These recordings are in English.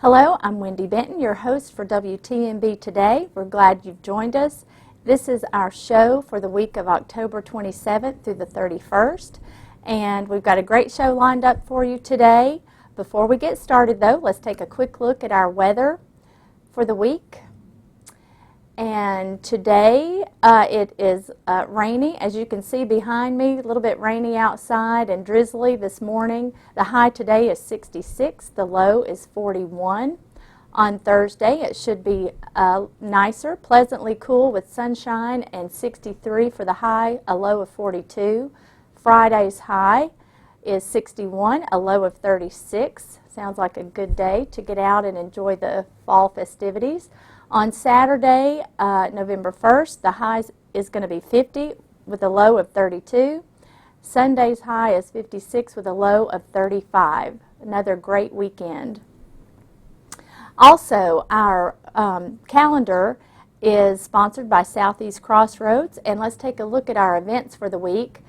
Hello, I'm Wendy Benton, your host for WTNB Today. We're glad you've joined us. This is our show for the week of October 27th through the 31st, and we've got a great show lined up for you today. Before we get started, though, let's take a quick look at our weather for the week. And today it is rainy, as you can see behind me, a little bit rainy outside and drizzly this morning. The high today is 66, the low is 41. On Thursday it should be nicer, pleasantly cool with sunshine and 63 for the high, a low of 42. Friday's high is 61, a low of 36. Sounds like a good day to get out and enjoy the fall festivities. On Saturday, November 1st, the high is going to be 50 with a low of 32. Sunday's high is 56 with a low of 35. Another great weekend. Also, our calendar is sponsored by Southeast Crossroads, and let's take a look at our events for the week.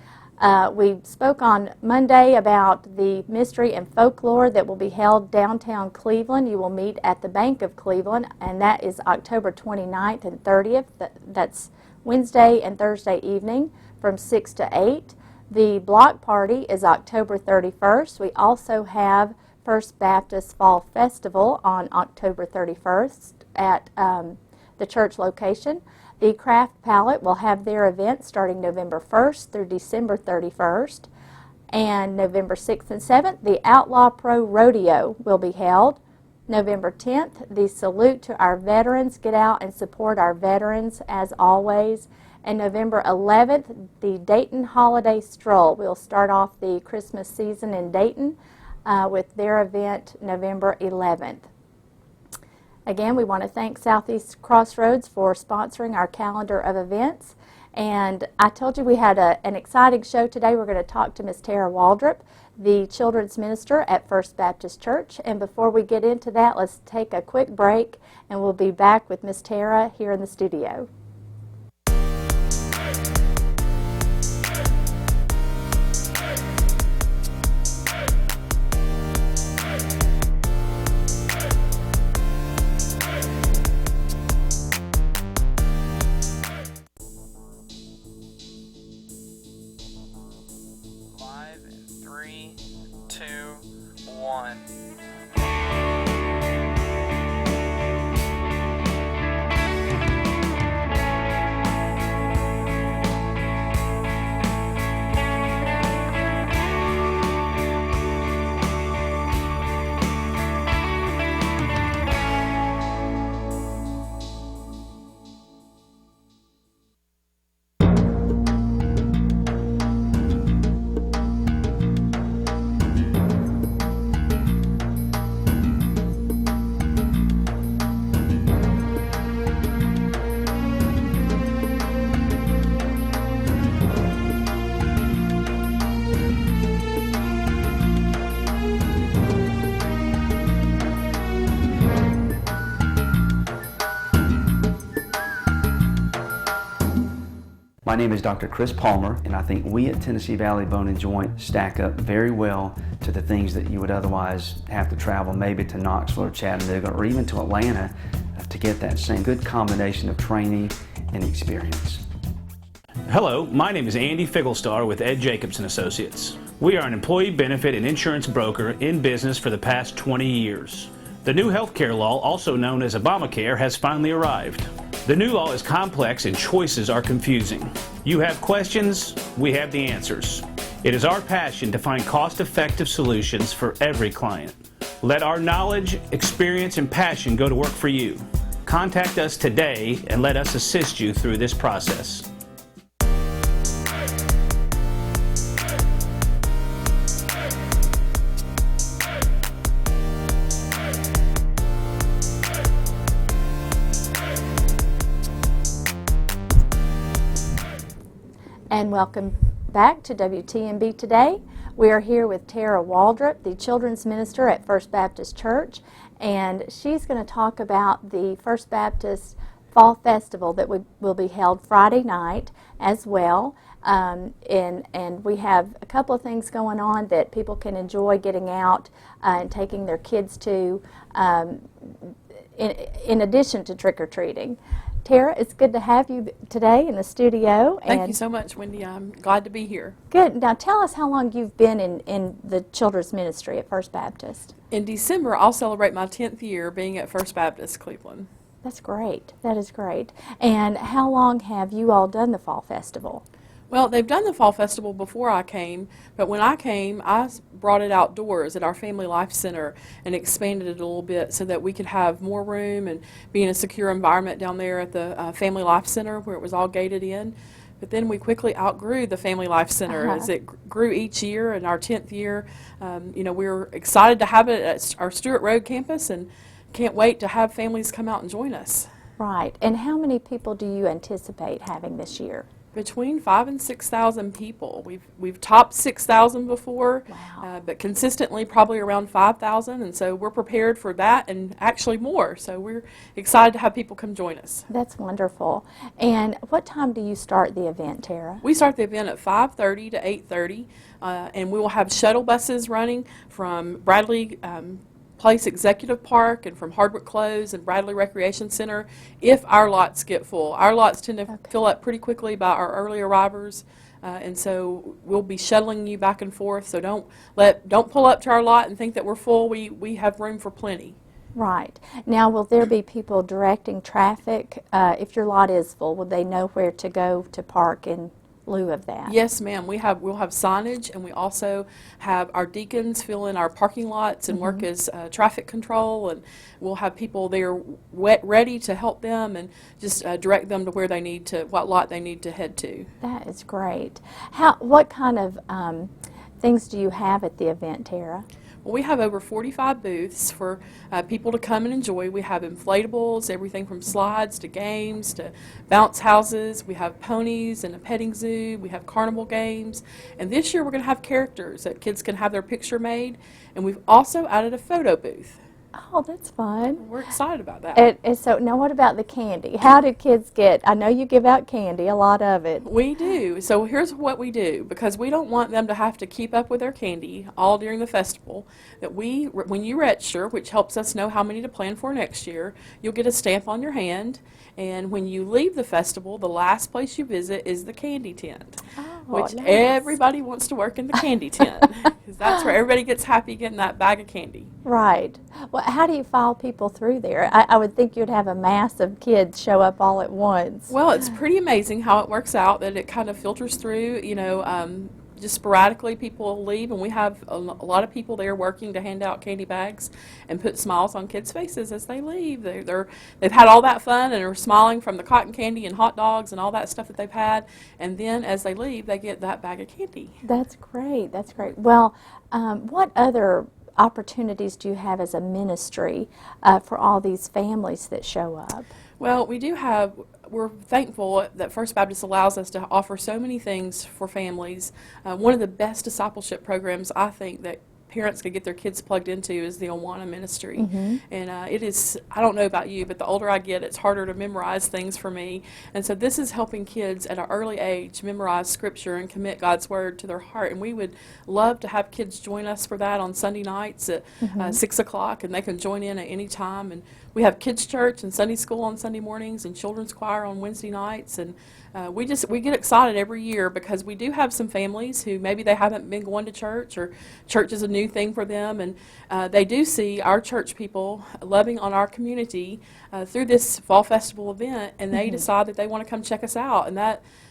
We spoke on Monday about the mystery and folklore that will be held downtown Cleveland. You will meet at the Bank of Cleveland, and that is October 29th and 30th. That's Wednesday and Thursday evening from 6 to 8. The block party is October 31st. We also have First Baptist Fall Festival on October 31st at the church location. The Craft Palette will have their event starting November 1st through December 31st. And November 6th and 7th, the Outlaw Pro Rodeo will be held. November 10th, the Salute to Our Veterans. Get out and support our veterans as always. And November 11th, the Dayton Holiday Stroll. We'll start off the Christmas season in Dayton with their event November 11th. Again, we want to thank Southeast Crossroads for sponsoring our calendar of events. And I told you we had an exciting show today. We're going to talk to Miss Tara Waldrop, the children's minister at First Baptist Church. And before we get into that, let's take a quick break, and we'll be back with Miss Tara here in the studio. My name is Dr. Chris Palmer, and I think we at Tennessee Valley Bone and Joint stack up very well to the things that you would otherwise have to travel maybe to Knoxville or Chattanooga or even to Atlanta to get that same good combination of training and experience. Hello, my name is Andy Figglestar with Ed Jacobson Associates. We are an employee benefit and insurance broker in business for the past 20 years. The new healthcare law, also known as Obamacare, has finally arrived. The new law is complex and choices are confusing. You have questions, we have the answers. It is our passion to find cost-effective solutions for every client. Let our knowledge, experience, and passion go to work for you. Contact us today and let us assist you through this process. And welcome back to WTNB Today. We are here with Tara Waldrop, the children's minister at First Baptist Church, and she's going to talk about the First Baptist Fall Festival that will be held Friday night as well. and we have a couple of things going on that people can enjoy getting out and taking their kids to, in addition to trick-or-treating. Tara, it's good to have you today in the studio. Thank you so much, Wendy. I'm glad to be here. Good. Now tell us how long you've been in the children's ministry at First Baptist. In December, I'll celebrate my 10th year being at First Baptist Cleveland. That's great. That is great. And how long have you all done the Fall Festival? Well, they've done the Fall Festival before I came, but when I came, I brought it outdoors at our Family Life Center and expanded it a little bit so that we could have more room and be in a secure environment down there at the Family Life Center where it was all gated in. But then we quickly outgrew the Family Life Center as it grew each year. In our 10th year, we were excited to have it at our Stewart Road campus and can't wait to have families come out and join us. Right. And how many people do you anticipate having this year? Between 5,000 and 6,000 people. We've topped 6,000 before, Wow. but consistently probably around 5,000, and so we're prepared for that and actually more. So we're excited to have people come join us. That's wonderful. And what time do you start the event, Tara? We start the event at 5:30 to 8:30, and we will have shuttle buses running from Bradley Place Executive Park and from Hardwick Close and Bradley Recreation Center if our lots get full. Our lots tend to fill up pretty quickly by our early arrivers, and so we'll be shuttling you back and forth. So don't pull up to our lot and think that we're full. We have room for plenty. Right. Now, will there be people directing traffic? If your lot is full, will they know where to go to park in lieu of that? Yes, ma'am. We'll have signage, and we also have our deacons fill in our parking lots and work as traffic control, and we'll have people there ready to help them and just direct them to where they need to, what lot they need to head to. That is great. What kind of things do you have at the event, Tara? Well, we have over 45 booths for people to come and enjoy. We have inflatables, everything from slides to games to bounce houses. We have ponies and a petting zoo. We have carnival games. And this year we're going to have characters that kids can have their picture made. And we've also added a photo booth. Oh, that's fun. We're excited about that. And so now what about the candy? How do kids get, I know you give out candy, a lot of it. We do. So here's what we do, because we don't want them to have to keep up with their candy all during the festival, that when you register, which helps us know how many to plan for next year, you'll get a stamp on your hand, and when you leave the festival, the last place you visit is the candy tent, which nice. Everybody wants to work in the candy tent, because that's where everybody gets happy getting that bag of candy. Right. Well, how do you file people through there? I would think you'd have a mass of kids show up all at once. Well, it's pretty amazing how it works out, that it kind of filters through, just sporadically people leave, and we have a lot of people there working to hand out candy bags and put smiles on kids' faces as they leave. They've had all that fun and are smiling from the cotton candy and hot dogs and all that stuff that they've had, and then as they leave, they get that bag of candy. That's great. That's great. Well, what other opportunities do you have as a ministry for all these families that show up? Well, we're thankful that First Baptist allows us to offer so many things for families. One of the best discipleship programs I think that parents could get their kids plugged into is the Awana ministry. And it is, I don't know about you, but the older I get, it's harder to memorize things for me. And so this is helping kids at an early age memorize Scripture and commit God's Word to their heart. And we would love to have kids join us for that on Sunday nights at 6 o'clock, and they can join in at any time. And we have kids' church and Sunday school on Sunday mornings and children's choir on Wednesday nights. And we get excited every year, because we do have some families who maybe they haven't been going to church, or church is a new thing for them, and they do see our church people loving on our community through this Fall Festival event, and they decide that they want to come check us out, and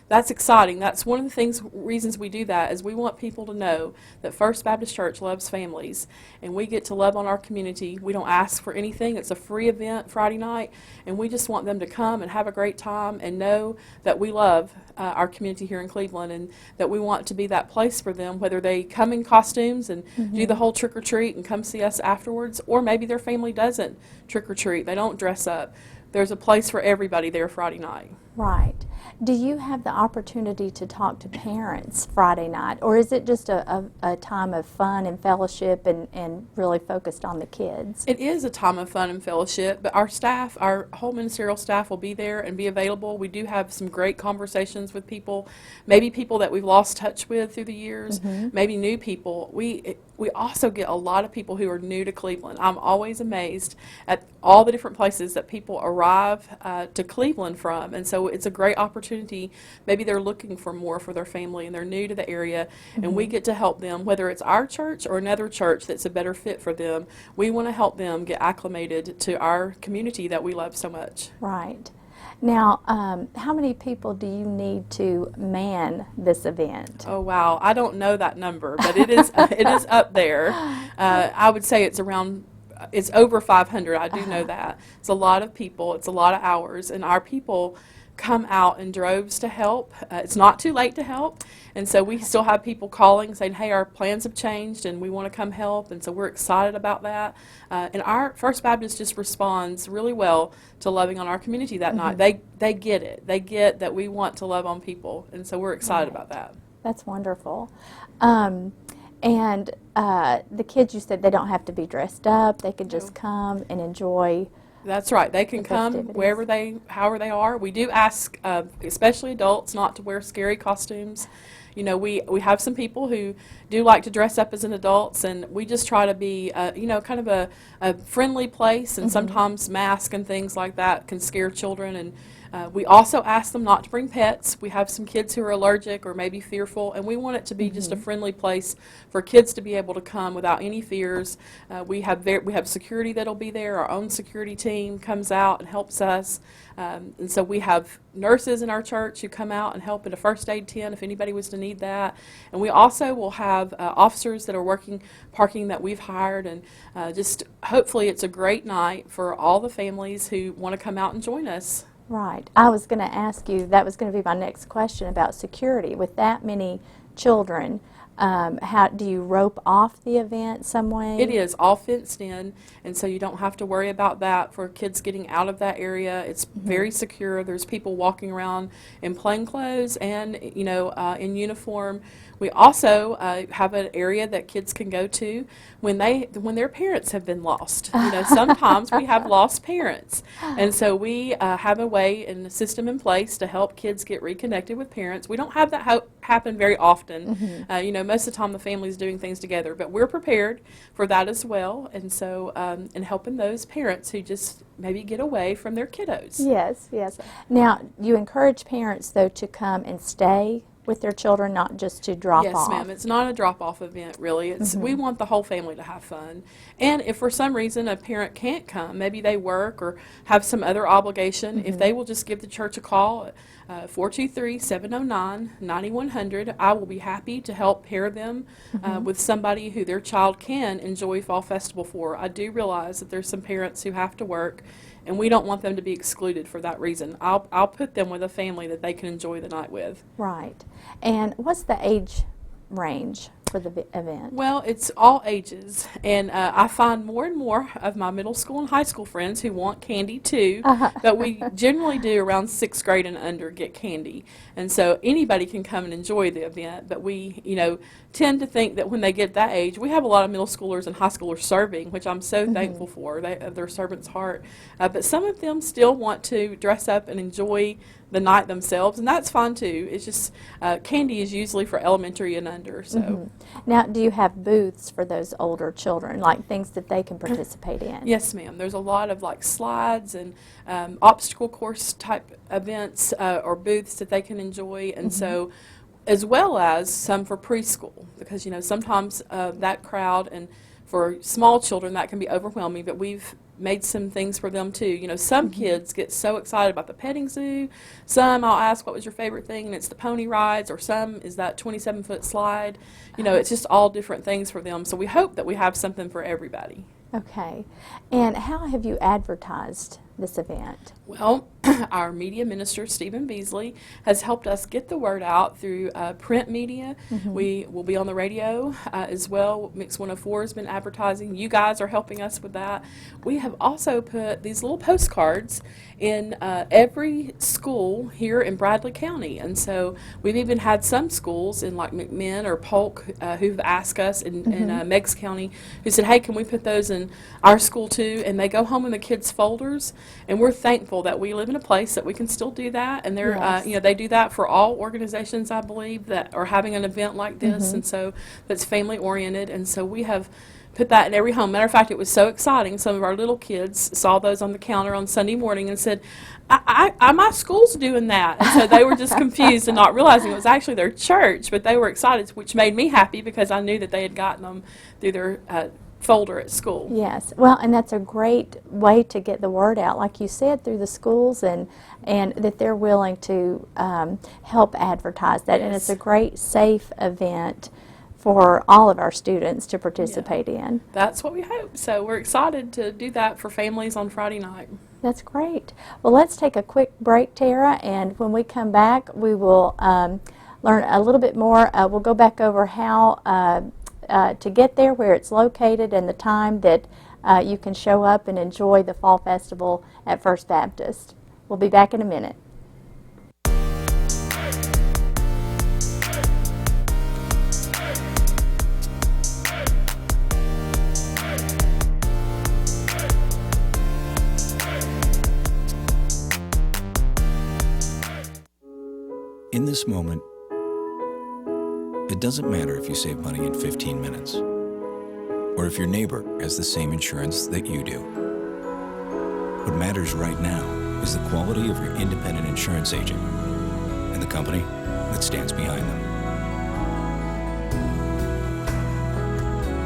that's exciting. That's one of the reasons we do that, is we want people to know that First Baptist Church loves families, and we get to love on our community. We don't ask for anything. It's a free event Friday night, and we just want them to come and have a great time and know that we love our community here in Cleveland, and that we want to be that place for them, whether they come in costumes and do the whole trick-or-treat and come see us afterwards, or maybe their family doesn't trick-or-treat. They don't dress up. There's a place for everybody there Friday night. Right. Do you have the opportunity to talk to parents Friday night, or is it just a time of fun and fellowship and really focused on the kids? It is a time of fun and fellowship, but our staff, our whole ministerial staff will be there and be available. We do have some great conversations with people, maybe people that we've lost touch with through the years, maybe new people. We also get a lot of people who are new to Cleveland. I'm always amazed at all the different places that people arrive to Cleveland from, and so it's a great opportunity. Maybe they're looking for more for their family and they're new to the area, and we get to help them, whether it's our church or another church that's a better fit for them. We want to help them get acclimated to our community that we love so much. Right. Now, how many people do you need to man this event? Oh wow, I don't know that number, but it is it is up there. I would say it's over 500. I do know that. It's a lot of people. It's a lot of hours, and our people come out in droves to help. It's not too late to help, and so we still have people calling saying, hey, our plans have changed and we want to come help, and so we're excited about that. And our First Baptist just responds really well to loving on our community that night. They get it. They get that we want to love on people, and so we're excited about that. That's wonderful. And the kids, you said they don't have to be dressed up. They can just come and enjoy. That's right. They can come however they are. We do ask, especially adults, not to wear scary costumes. You know, we have some people who do like to dress up as an adults, and we just try to be, kind of a friendly place, and sometimes masks and things like that can scare children. And we also ask them not to bring pets. We have some kids who are allergic or maybe fearful, and we want it to be just a friendly place for kids to be able to come without any fears. We have security that'll be there. Our own security team comes out and helps us. And so we have nurses in our church who come out and help in a first aid tent if anybody was to need that. And we also will have officers that are working parking that we've hired. And just hopefully it's a great night for all the families who want to come out and join us. Right. I was going to ask you, that was going to be my next question about security. With that many children, how do you rope off the event some way? It is all fenced in, and so you don't have to worry about that for kids getting out of that area. It's very secure. There's people walking around in plain clothes and in uniform. We also have an area that kids can go to when their parents have been lost. Sometimes we have lost parents, and so we have a way and a system in place to help kids get reconnected with parents. We don't have that happen very often. Most of the time the family's doing things together, but we're prepared for that as well. And so, and helping those parents who just maybe get away from their kiddos. Yes, yes. Now, you encourage parents, though, to come and stay with their children, not just to drop off. Yes, ma'am. It's not a drop-off event, really. It's we want the whole family to have fun. And if for some reason a parent can't come, maybe they work or have some other obligation, if they will just give the church a call at 423-709-9100, I will be happy to help pair them with somebody who their child can enjoy Fall Festival for. I do realize that there's some parents who have to work, and we don't want them to be excluded for that reason. I'll put them with a family that they can enjoy the night with. Right. And what's the age range for the event? Well, it's all ages, and I find more and more of my middle school and high school friends who want candy too, but we generally do around 6th grade and under get candy, and so anybody can come and enjoy the event, but we tend to think that when they get that age, we have a lot of middle schoolers and high schoolers serving, which I'm so thankful for. They have their servant's heart, but some of them still want to dress up and enjoy the night themselves, and that's fine too. It's just candy is usually for elementary and under. So now, do you have booths for those older children, like things that they can participate in? Yes, ma'am. There's a lot of like slides and obstacle course type events or booths that they can enjoy, and so as well as some for preschool, because sometimes that crowd and for small children that can be overwhelming, but we've made some things for them too. Some kids get so excited about the petting zoo. Some I'll ask, what was your favorite thing? And it's the pony rides, or some is that 27-foot slide. It's just all different things for them. So we hope that we have something for everybody. Okay. And how have you advertised this event? Well, our media minister, Stephen Beasley, has helped us get the word out through print media. We will be on the radio as well. Mix 104 has been advertising. You guys are helping us with that. We have also put these little postcards in every school here in Bradley County. And so we've even had some schools in like McMinn or Polk who've asked us in Meigs County who said, hey, can we put those in our school too? And they go home in the kids' folders. And we're thankful that we live in a place that we can still do that. And they're, you know, they do that for all organizations, I believe, that are having an event like this. And so that's family oriented. And so we have put that in every home. Matter of fact, it was so exciting. Some of our little kids saw those on the counter on Sunday morning and said, my school's doing that. And so they were just confused and not realizing it was actually their church, but they were excited, which made me happy because I knew that they had gotten them through their folder at school. Yes, well, and that's a great way to get the word out, like you said, through the schools, and that they're willing to help advertise that. And it's a great, safe event for all of our students to participate in. That's what we hope. So we're excited to do that for families on Friday night. That's great. Well, let's take a quick break, Tara, and when we come back, we will learn a little bit more. We'll go back over how to get there, where it's located, and the time that you can show up and enjoy the Fall Festival at First Baptist. We'll be back in a minute. In this moment, it doesn't matter if you save money in 15 minutes, or if your neighbor has the same insurance that you do. What matters right now is the quality of your independent insurance agent and the company that stands behind them.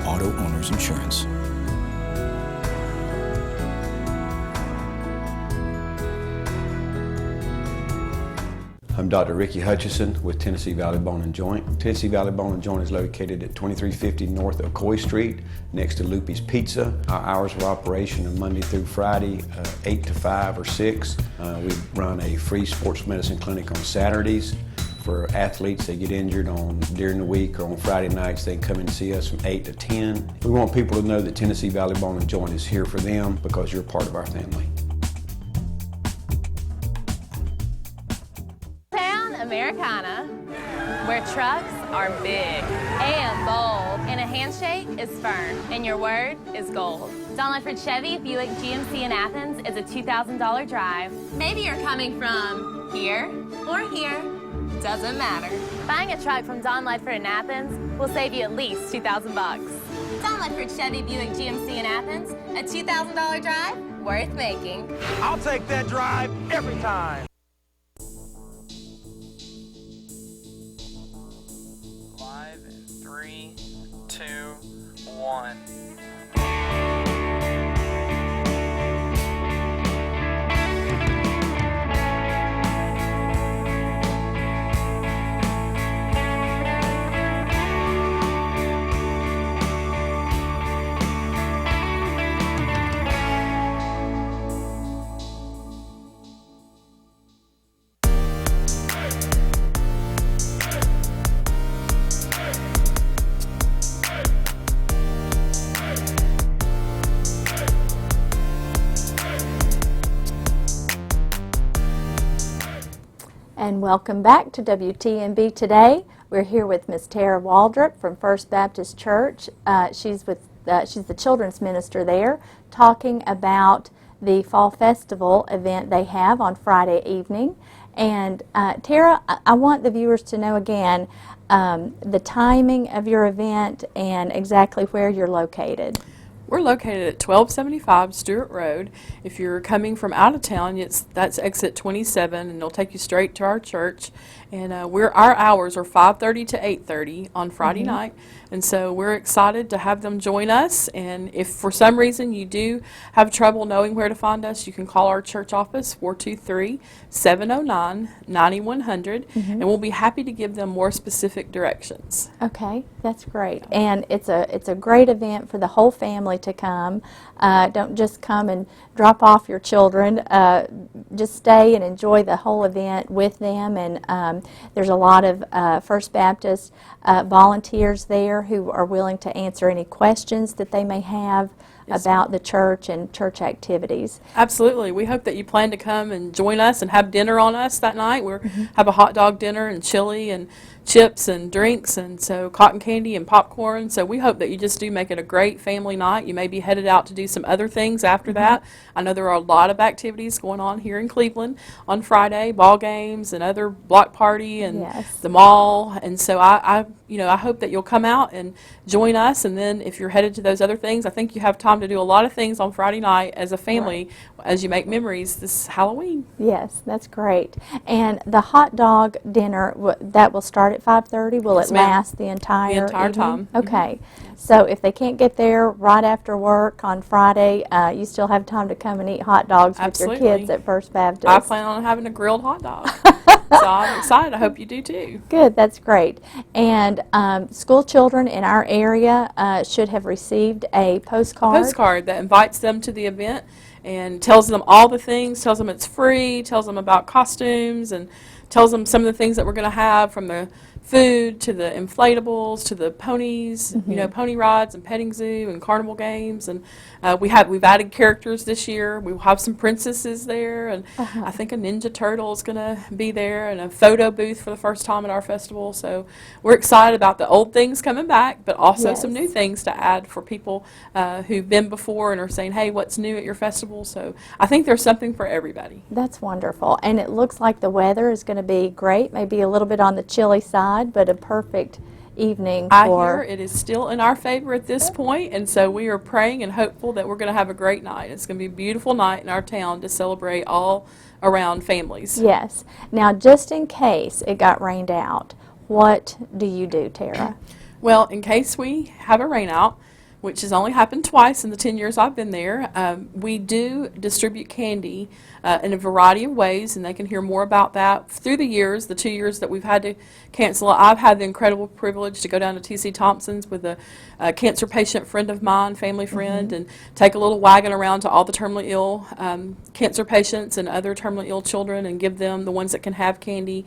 Auto Owners Insurance. I'm Dr. Ricky Hutchison with Tennessee Valley Bone and Joint. Tennessee Valley Bone and Joint is located at 2350 North Ocoee Street, next to Loopy's Pizza. Our hours of operation are Monday through Friday, 8 to 5 or 6. We run a free sports medicine clinic on Saturdays. For athletes that get injured during the week or on Friday nights, they can come and see us from 8 to 10. We want people to know that Tennessee Valley Bone and Joint is here for them because you're part of our family. Americana, where trucks are big and bold, and a handshake is firm, and your word is gold. Don Ledford Chevy Buick GMC in Athens is a $2,000 drive. Maybe you're coming from here or here, doesn't matter. Buying a truck from Don Ledford in Athens will save you at least $2,000 bucks. Don Ledford Chevy Buick GMC in Athens, a $2,000 drive worth making. I'll take that drive every time. 3, 2, 1. And welcome back to WTNB Today. We're here with Miss Tara Waldrop from First Baptist Church. She's the children's minister there, talking about the Fall Festival event they have on Friday evening. And Tara, I want the viewers to know again the timing of your event and exactly where you're located. We're located at 1275 Stewart Road. If you're coming from out of town, that's exit 27, and it'll take you straight to our church. And our hours are 5:30 to 8:30 on Friday night. And so we're excited to have them join us. And if for some reason you do have trouble knowing where to find us, you can call our church office, 423-709-9100, and we'll be happy to give them more specific directions. Okay, that's great. And it's a great event for the whole family family to come. Don't just come and drop off your children. Just stay and enjoy the whole event with them. And there's a lot of First Baptist volunteers there who are willing to answer any questions that they may have about the church and church activities. Absolutely. We hope that you plan to come and join us and have dinner on us that night. We'll have a hot dog dinner and chili and chips and drinks, and so cotton candy and popcorn. So we hope that you just do make it a great family night. You may be headed out to do some other things after that. I know there are a lot of activities going on here in Cleveland on Friday, ball games and other block party and the mall. And so I hope that you'll come out and join us. And then if you're headed to those other things, I think you have time to do a lot of things on Friday night as a family as you make memories this Halloween. Yes, that's great. And the hot dog dinner, that will start at 5:30. Will it last the entire evening? Time. Okay. So if they can't get there right after work on Friday, you still have time to come and eat hot dogs with your kids at First Baptist. I plan on having a grilled hot dog. So I'm excited. I hope you do too. Good, that's great. And school children in our area should have received a postcard. That invites them to the event and tells them all the things, tells them it's free, tells them about costumes, and tells them some of the things that we're going to have, from the food to the inflatables to the ponies, pony rides and petting zoo and carnival games. And we've added characters this year. We'll have some princesses there, and I think a Ninja Turtle is going to be there, and a photo booth for the first time at our festival. So we're excited about the old things coming back, but also some new things to add for people who've been before and are saying, hey, what's new at your festival? So I think there's something for everybody. That's wonderful. And it looks like the weather is going to be great, maybe a little bit on the chilly side, but a perfect evening I hear it is still in our favor at this point, and so we are praying and hopeful that we're going to have a great night. It's going to be a beautiful night in our town to celebrate all around families. Yes. Now, just in case it got rained out, what do you do, Tara? Well, in case we have a rain out, which has only happened twice in the 10 years I've been there, we do distribute candy in a variety of ways, and they can hear more about that through the years, the 2 years that we've had to cancel. I've had the incredible privilege to go down to T.C. Thompson's with a cancer patient friend of mine, family friend, and take a little wagon around to all the terminally ill cancer patients and other terminally ill children and give them, the ones that can have candy.